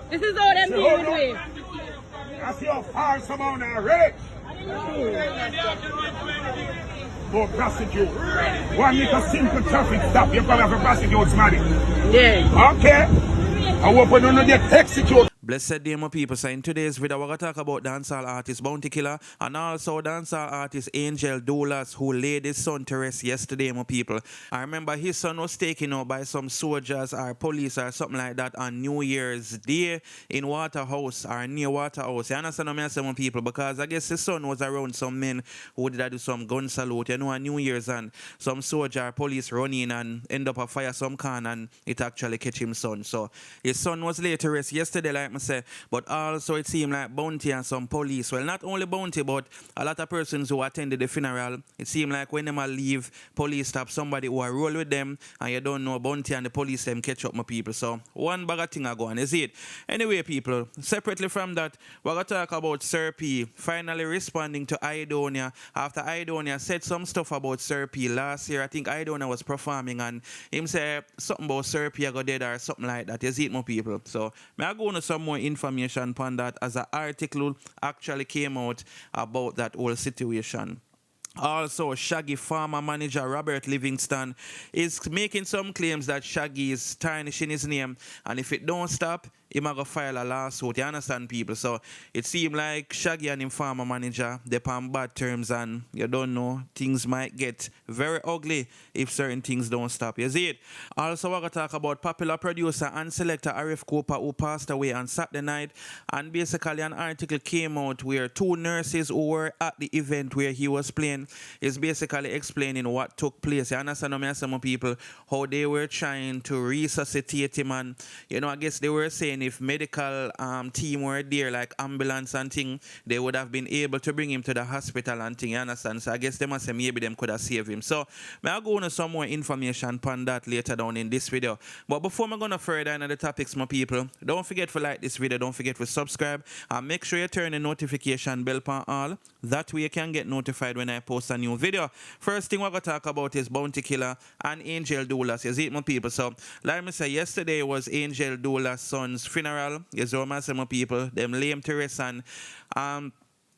This is how them deal with me. That's your false amount of rich. Go prostitute. 1 little simple traffic stop, you come have a prostitute's money. Yeah. Okay. I hope we don't get execute. Blessed day, my people. So in today's video, we're going to talk about dancehall artist Bounty Killer and also dancehall artist Angel Doulas, who laid his son to rest yesterday, my people. I remember his son was taken out by some soldiers or police or something like that on New Year's Day in Waterhouse or near Waterhouse. You understand what I'm saying, my people? Because I guess his son was around some men who did do some gun salute, you know, on New Year's, and some soldier or police run in and end up a fire some can and it actually catch him son. So his son was laid to rest yesterday, like I say, but also it seemed like Bounty and some police, well, not only Bounty, but a lot of persons who attended the funeral, it seemed like when them leave, police stop somebody who are roll with them, and you don't know Bounty and the police them catch up my people. So one bag of thing are going, is it? Anyway, people, separately from that, we're going to talk about Sir P finally responding to Aidonia after Aidonia said some stuff about Sir P last year. I think Aidonia was performing and him say something about Sir P I go dead or something like that. You see it, my people? So may I go into some more information upon that as an article actually came out about that whole situation. Also, Shaggy former manager Robert Livingston is making some claims that Shaggy is tarnishing his name, and if it don't stop, he might go file a lawsuit. You understand, people? So it seems like Shaggy and him former manager, they're on bad terms, and you don't know, things might get very ugly if certain things don't stop. You see it? Also, we're going to talk about popular producer and selector Arif Cooper, who passed away on Saturday night, and basically an article came out where two nurses who were at the event where he was playing is basically explaining what took place. You understand what I'm saying, some people, how they were trying to resuscitate him, and you know, I guess they were saying if medical team were there, like ambulance and thing, they would have been able to bring him to the hospital and thing, you understand? So I guess they must say maybe them could have saved him. So I'll go into some more information on that later down in this video. But before I'm going to further into the topics, my people, don't forget to like this video, don't forget to subscribe, and make sure you turn the notification bell on all. That way you can get notified when I post a new video. First thing we're going to talk about is Bounty Killer and Angel Doulas. You see it, my people? So like I said, yesterday was Angel Doulas' son's funeral. You see what I say, my people? Them lame to rest, and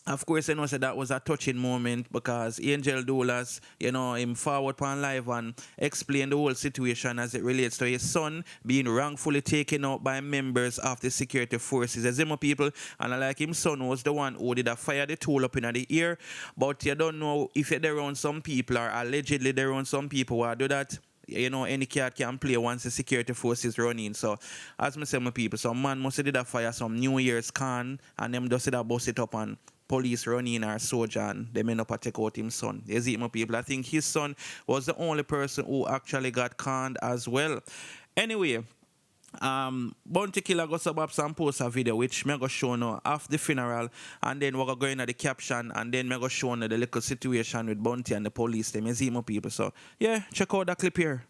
of course, you know, so that was a touching moment because Angel Doulas, you know, him forward on live and explained the whole situation as it relates to his son being wrongfully taken out by members of the security forces. As my people, and like him son was the one who did fire the tool up in the ear, but you don't know if you're around some people or allegedly they're around some people who do that. You know, any cat can play once the security forces run in. So, as I say, my people, some man must have did a fire some New Year's can and them just did a bust it up and police run in our soldier and they may not take out his son. You see, my people, I think his son was the only person who actually got conned as well. Anyway, Bounty Killer got some ups and post a video which me go show now after the funeral, and then we're going to go into the caption, and then me go show now the little situation with Bounty and the police. Them, you see, my people. So yeah, check out that clip here.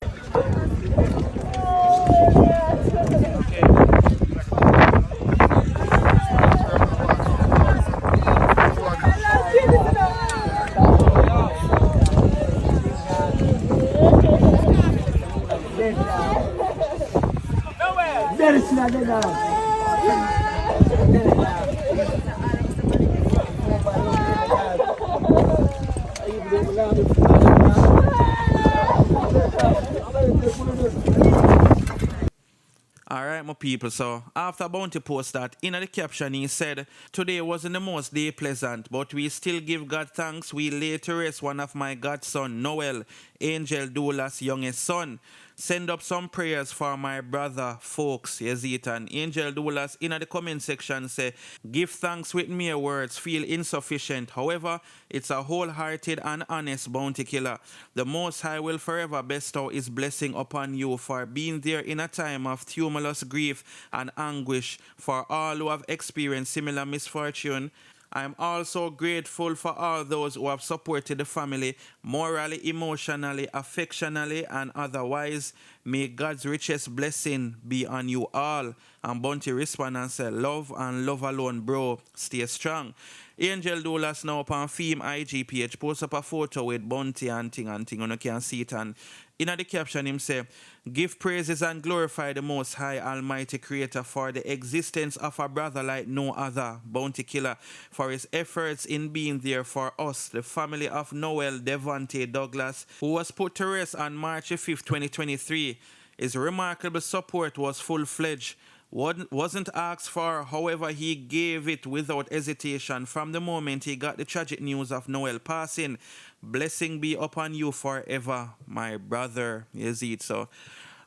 Alright, my people, so after Bounty post that, in the caption he said, "Today wasn't the most day pleasant, but we still give God thanks. We lay to rest one of my godson, Noel, Angel Doulas' youngest son. Send up some prayers for my brother, folks." Yazit and Angel Doulas in the comment section say, "Give thanks with mere words feel insufficient. However, it's a wholehearted and honest Bounty Killer. The Most High will forever bestow his blessing upon you for being there in a time of tumultuous grief and anguish for all who have experienced similar misfortune. I am also grateful for all those who have supported the family morally, emotionally, affectionately, and otherwise. May God's richest blessing be on you all." And Bounty respond and say, "Love and love alone, bro. Stay strong." Angel Dolas now upon Fame IG page post up a photo with Bounty and thing. You can see it, and in the caption him say, "Give praises and glorify the Most High Almighty Creator for the existence of a brother like no other, Bounty Killer, for his efforts in being there for us, the family of Noel Devontae Douglas, who was put to rest on March 5th, 2023. His remarkable support was full-fledged. Wasn't asked for, however, he gave it without hesitation from the moment he got the tragic news of Noel passing. Blessing be upon you forever, my brother." You see it, so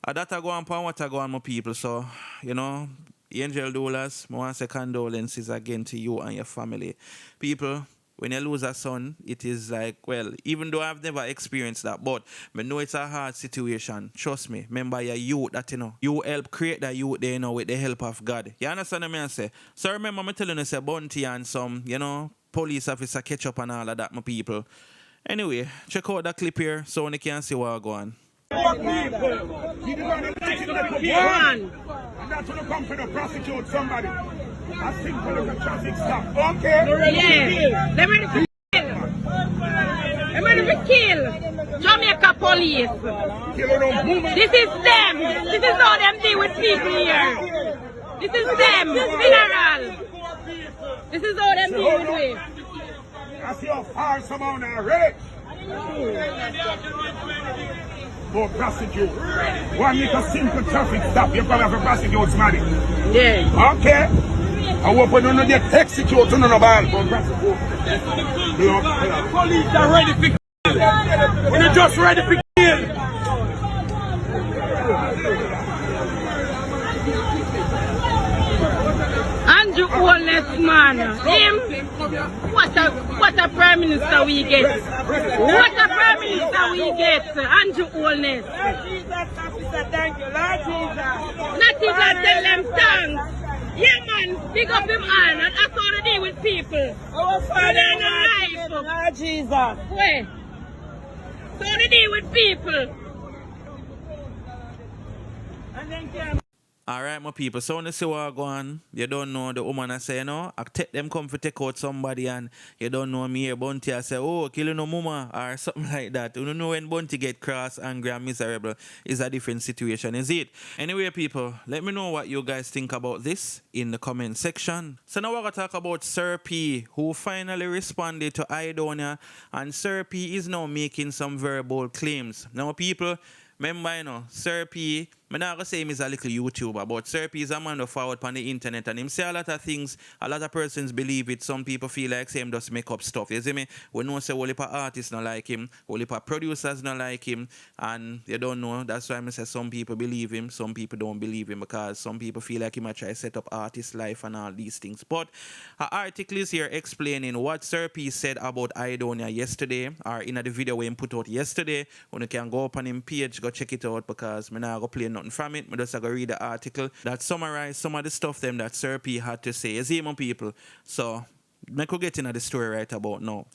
that I go on upon what I go on, my people. So, you know, Angel Dolas, I want to say condolences again to you and your family. People, when you lose a son, it is like, well, even though I've never experienced that, but I know it's a hard situation. Trust me. Remember your youth that, you know, you help create that youth there, you know, with the help of God. You understand what I say? So remember me telling you, say, Bounty and some, you know, police officer catch up and all of that, my people. Anyway, check out that clip here so you can see what I go on. One. And that's when you come to prosecute somebody. A simple little traffic stop. Okay? Yeah. They're ready for kill. They're ready for kill. Jamaica police. This is them. This is how them deal with people here. This is them. General. This is how them deal with me. I see how far someone are rich. For prosecute. One little simple traffic stop, you come have to prosecute somebody. Yeah. Okay? I hope we don't get execute to no ball for prosecute. Police are ready for kill. We're just ready for kill. Andrew Holness, man. Him, what a prime minister we get. What a prime minister we get. Andrew Holness. Lord Jesus, officer, thank you. Lord Jesus. Not even tell them thanks. Yeah, man, pick up him on, and that's how they deal with people. Our So Father, they're not life. Lord Jesus. Where? So they deal with people. And then can All right, my people. So when you see what I go on, you don't know the woman I say, you know, I take them come to take out somebody and you don't know me here, Bounty, I say, oh, killing no mama or something like that. You don't know when Bounty get cross, angry and miserable is a different situation, is it? Anyway, people, let me know what you guys think about this in the comment section. So now we're going to talk about Sir P, who finally responded to Aidonia, and Sir P is now making some very bold claims. Now, people, remember, you know, Sir P, I'm not going to say him is a little YouTuber, but Sir P is a man who forward on the internet, and him say a lot of things, a lot of persons believe it, some people feel like say him just make up stuff, you see me? We know say whole heap of artists not like him, whole heap of producers not like him, and you don't know, that's why I say some people believe him, some people don't believe him, because some people feel like he might try to set up artist life and all these things. But an article is here explaining what Sir P said about Aidonia yesterday, or in the video where he put out yesterday. When you can go up on him page, go check it out, because I'm not going to play nothing from it. I just going to read the article that summarized some of the stuff them that Sir P had to say. You see, my people? So, I could get into the story right about now.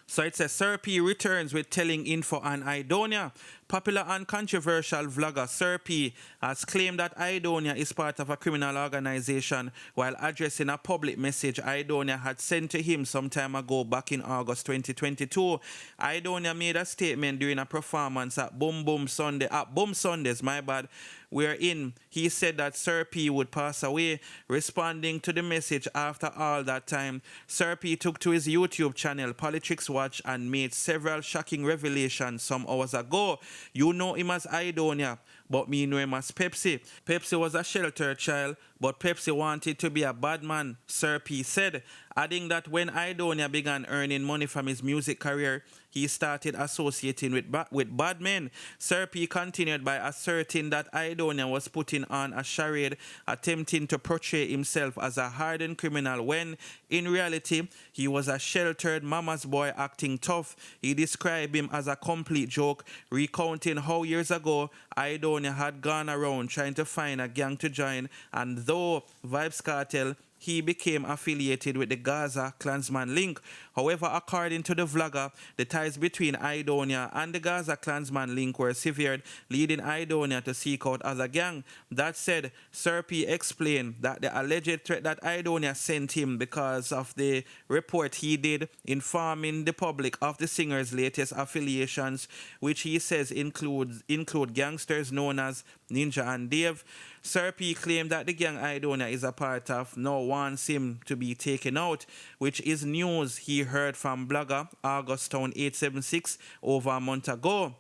So it says, Sir P returns with telling info on Aidonia. Popular and controversial vlogger Sir P has claimed that Aidonia is part of a criminal organization while addressing a public message Aidonia had sent to him some time ago back in August 2022. Aidonia made a statement during a performance at Boom Sundays, my bad, wherein he said that Sir P would pass away. Responding to the message after all that time, Sir P took to his YouTube channel Politics Watch and made several shocking revelations some hours ago. You know him as Aidonia, but me know him as Pepsi. Pepsi was a sheltered child, but Pepsi wanted to be a bad man, Sir P said, adding that when Aidonia began earning money from his music career, he started associating with bad men. Sir P continued by asserting that Aidonia was putting on a charade, attempting to portray himself as a hardened criminal when, in reality, he was a sheltered mama's boy acting tough. He described him as a complete joke, recounting how years ago Aidonia had gone around trying to find a gang to join, and though Vybz Kartel, he became affiliated with the Gaza Klansman link. However, according to the vlogger, the ties between Aidonia and the Gaza Klansman link were severed, leading Aidonia to seek out other gang. That said, Sir P explained that the alleged threat that Aidonia sent him because of the report he did informing the public of the singer's latest affiliations, which he says include gangsters known as Ninja and Dave. Sir P claimed that the gang Aidonia is a part of now wants him to be taken out, which is news he heard from blogger August876 over a month ago.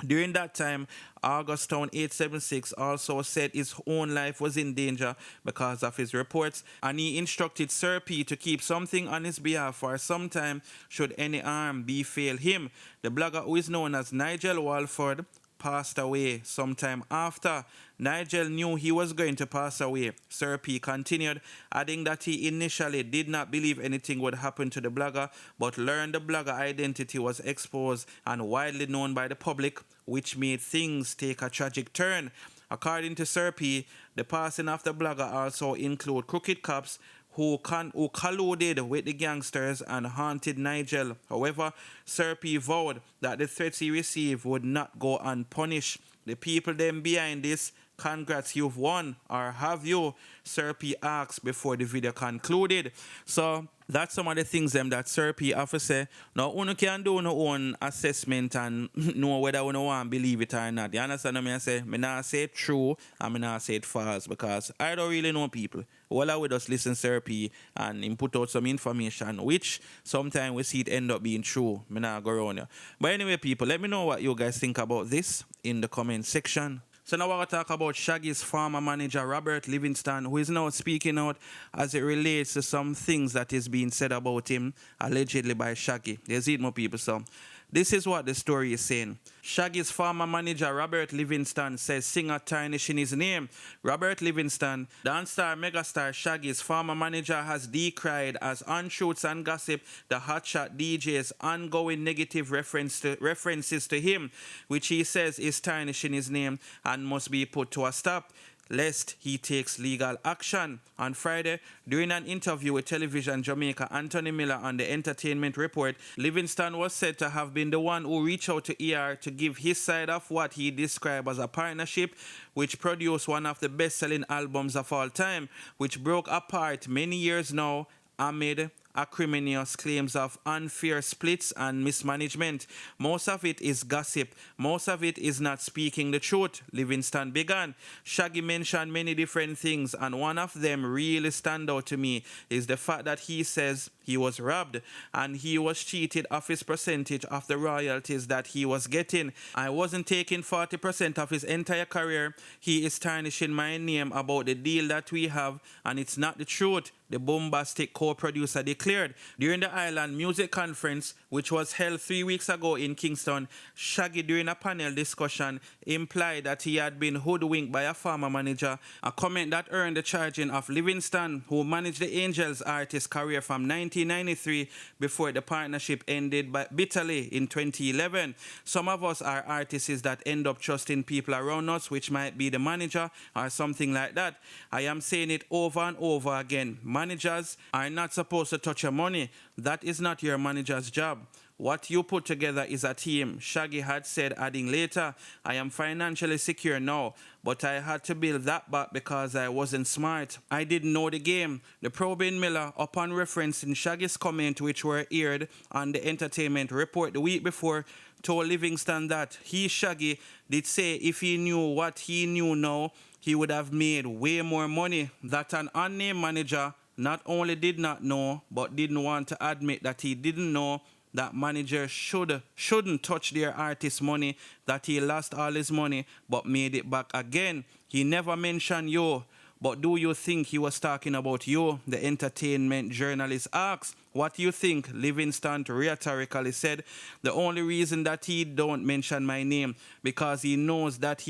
During that time, August876 also said his own life was in danger because of his reports, and he instructed Sir P to keep something on his behalf for some time should any harm befall him. The blogger, who is known as Nigel Walford, passed away sometime after Nigel knew he was going to pass away. Sir P continued, adding that he initially did not believe anything would happen to the blogger, but learned the blogger identity was exposed and widely known by the public, which made things take a tragic turn. According to Sir P, the passing of the blogger also include crooked cops who colluded with the gangsters and haunted Nigel. However, Sir P vowed that the threats he received would not go unpunished. The people then behind this, congrats, you've won, or have you? Sir P asked before the video concluded. So that's some of the things them that Sir P have to say. Now, you can do your own assessment and know whether you want to believe it or not. You understand what I say? I not say it true and I not say it false because I don't really know people. All I would just listen to Sir P and him put out some information which sometimes we see it end up being true. I not go around here. But anyway, people, let me know what you guys think about this in the comment section. So now we're going to talk about Shaggy's former manager, Robert Livingston, who is now speaking out as it relates to some things that is being said about him, allegedly by Shaggy. You see it, more people, so this is what the story is saying. Shaggy's former manager, Robert Livingston, says singer tarnishing his name. Robert Livingston, dance star megastar Shaggy's former manager, has decried as untruths and gossip the hotshot DJ's ongoing negative references to him, which he says is tarnishing his name and must be put to a stop, lest he takes legal action. On Friday, during an interview with Television Jamaica Anthony Miller on the Entertainment Report, Livingston was said to have been the one who reached out to ER to give his side of what he described as a partnership which produced one of the best-selling albums of all time, which broke apart many years now amid acrimonious claims of unfair splits and mismanagement. Most of it is gossip. Most of it is not speaking the truth, Livingston began. Shaggy mentioned many different things, and one of them really stand out to me is the fact that he says he was robbed and he was cheated of his percentage of the royalties that he was getting. I wasn't taking 40% of his entire career. He is tarnishing my name about the deal that we have, and it's not the truth, the bombastic co-producer declared. During the Island Music Conference, which was held 3 weeks ago in Kingston, Shaggy, during a panel discussion, implied that he had been hoodwinked by a former manager, a comment that earned the charging of Livingston, who managed the Angels artist career from 1993 before the partnership ended bitterly in 2011. Some of us are artists that end up trusting people around us, which might be the manager or something like that. I am saying it over and over again. Managers are not supposed to touch your money. That is not your manager's job. What you put together is a team, Shaggy had said, adding later, I am financially secure now, but I had to build that back because I wasn't smart. I didn't know the game. The probing Miller, upon referencing Shaggy's comment, which were aired on the Entertainment Report the week before, told Livingston that he, Shaggy, did say if he knew what he knew now, he would have made way more money. That an unnamed manager not only did not know, but didn't want to admit that he didn't know that managers shouldn't touch their artist's money, that he lost all his money but made it back again. He never mentioned you. But do you think he was talking about you? The entertainment journalist asked. What do you think? Livingston rhetorically said, the only reason that he don't mention my name, because he knows that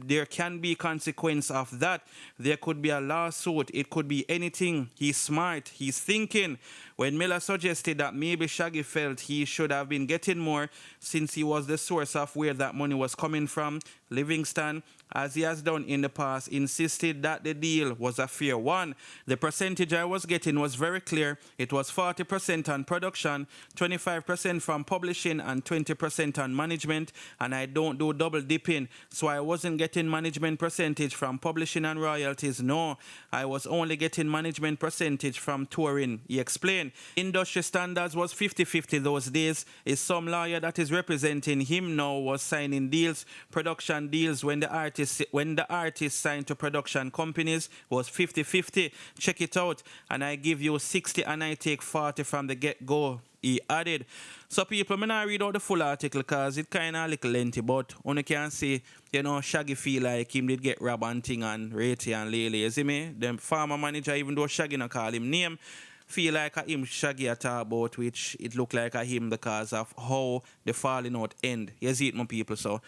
there can be consequence of that. There could be a lawsuit. It could be anything. He's smart. He's thinking. When Miller suggested that maybe Shaggy felt he should have been getting more since he was the source of where that money was coming from, Livingston, as he has done in the past, insisted that the deal was a fair one. The percentage I was getting was very clear. It was 40% 30% on production, 25% from publishing, and 20% on management. And I don't do double dipping, so I wasn't getting management percentage from publishing and royalties. No, I was only getting management percentage from touring. He explained. Industry standards was 50-50 those days. Is some lawyer that is representing him now was signing deals, production deals when the artist signed to production companies was 50-50. Check it out. And I give you 60 and I take 40 from the get-go, he added. So people, may not read out the full article because it kind of a little lengthy, but one can see, you know, Shaggy feel like him did get robbed and thing and Ratey and Lele, you see me? The farmer manager, even though Shaggy not call him name, feel like a him Shaggy at talk about, which it look like a him because of how the falling out end. You see it, my people, so.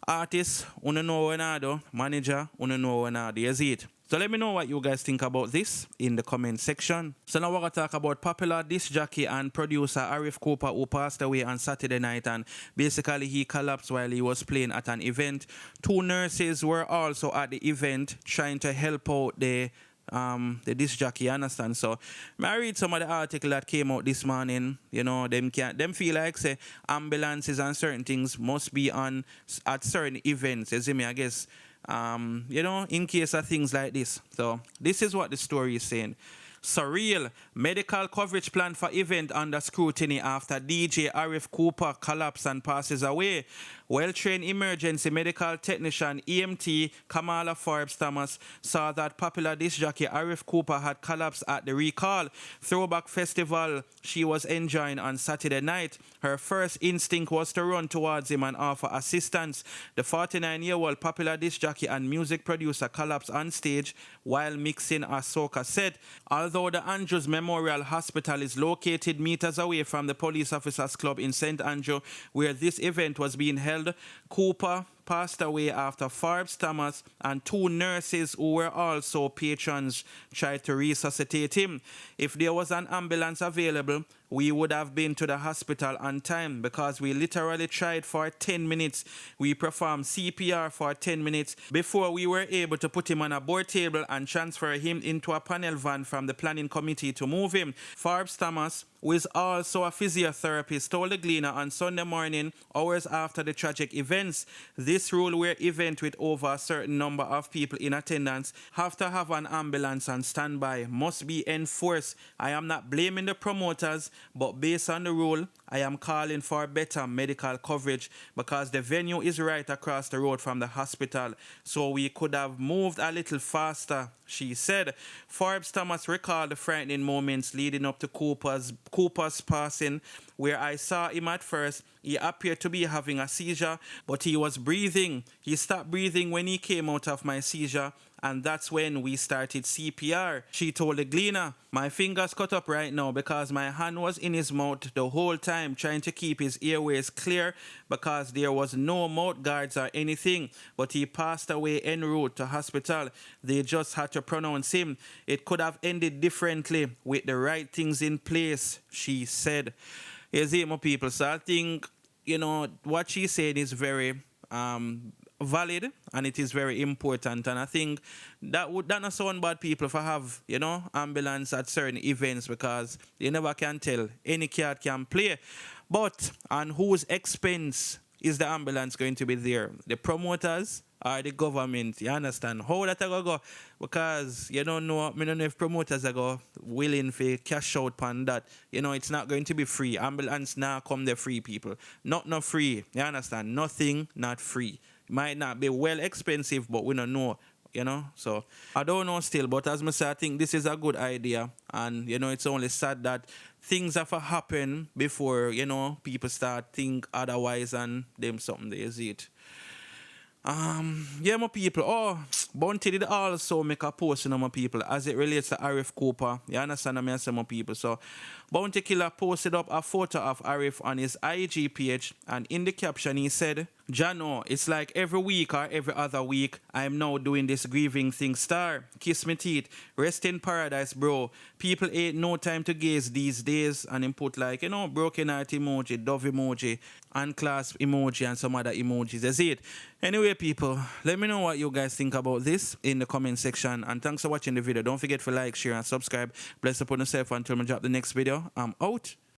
Artists, you know when I do. Manager, you know when I do. You see it. So let me know what you guys think about this in the comment section. So now we're going to talk about popular disc jockey and producer Arif Cooper, who passed away on Saturday night, and basically he collapsed while he was playing at an event. 2 nurses were also at the event trying to help out the disc jockey, you understand? So I read some of the article that came out this morning. You know, them feel like say ambulances and certain things must be on at certain events. You see me, I guess. You know, in case of things like this. So this is what the story is saying. Surreal. Medical coverage plan for event under scrutiny after DJ Arif Cooper collapses and passes away. Well-trained emergency medical technician EMT Kamala Forbes Thomas saw that popular disc jockey Arif Cooper had collapsed at the Recall Throwback Festival she was enjoying on Saturday night. Her first instinct was to run towards him and offer assistance. The 49-year-old popular disc jockey and music producer collapsed on stage while mixing a soca set. Although the Andrews Memorial Hospital is located meters away from the police officers club in St. Andrew, where this event was being held, Cooper passed away after Forbes Thomas and 2 nurses who were also patrons tried to resuscitate him. If there was an ambulance available, we would have been to the hospital on time because we literally tried for 10 minutes. We performed CPR for 10 minutes before we were able to put him on a board table and transfer him into a panel van from the planning committee to move him. Forbes Thomas, who is also a physiotherapist, told the Gleaner on Sunday morning, hours after the tragic events. This rule where event with over a certain number of people in attendance have to have an ambulance on standby must be enforced. I am not blaming the promoters, but based on the rule, I am calling for better medical coverage because the venue is right across the road from the hospital, so we could have moved a little faster, she said. Forbes Thomas recalled the frightening moments leading up to Cooper's passing, where I saw him at first. He appeared to be having a seizure, but he was breathing. He stopped breathing when he came out of my seizure, and that's when we started CPR, she told the Gleaner. My fingers cut up right now because my hand was in his mouth the whole time trying to keep his airways clear because there was no mouth guards or anything, but he passed away en route to hospital. They just had to pronounce him. It could have ended differently with the right things in place, she said. You see, my people, so I think, you know, what she said is very valid and it is very important, and I think that not sound bad, people, for have, you know, ambulance at certain events because you never can tell. Any cat can play, but on whose expense is the ambulance going to be there? The promoters or the government? You understand how that go? Because you don't know, I don't know if promoters are willing for cash out on that. You know, it's not going to be free. Ambulance now come there free, people. Not free. You understand? Nothing not free. It might not be well expensive, but we don't know. You know, so I don't know still, but as I say, I think this is a good idea, and you know, it's only sad that things have to happen before, you know, people start think otherwise and them something they see it. Yeah, my people. Oh, Bounty did also make a post, you know, my people, as it relates to Arif Cooper. You understand what I say, my people? So, Bounty Killer posted up a photo of Arif on his IG page, and in the caption he said, Jano, it's like every week or every other week, I'm now doing this grieving thing. Star, kiss me teeth, rest in paradise, bro. People ain't no time to gaze these days. And him put like, broken heart emoji, dove emoji, unclasped emoji, and some other emojis. That's it. Anyway, people, let me know what you guys think about this in the comment section. And thanks for watching the video. Don't forget to like, share, and subscribe. Bless upon yourself until I drop the next video. I'm out.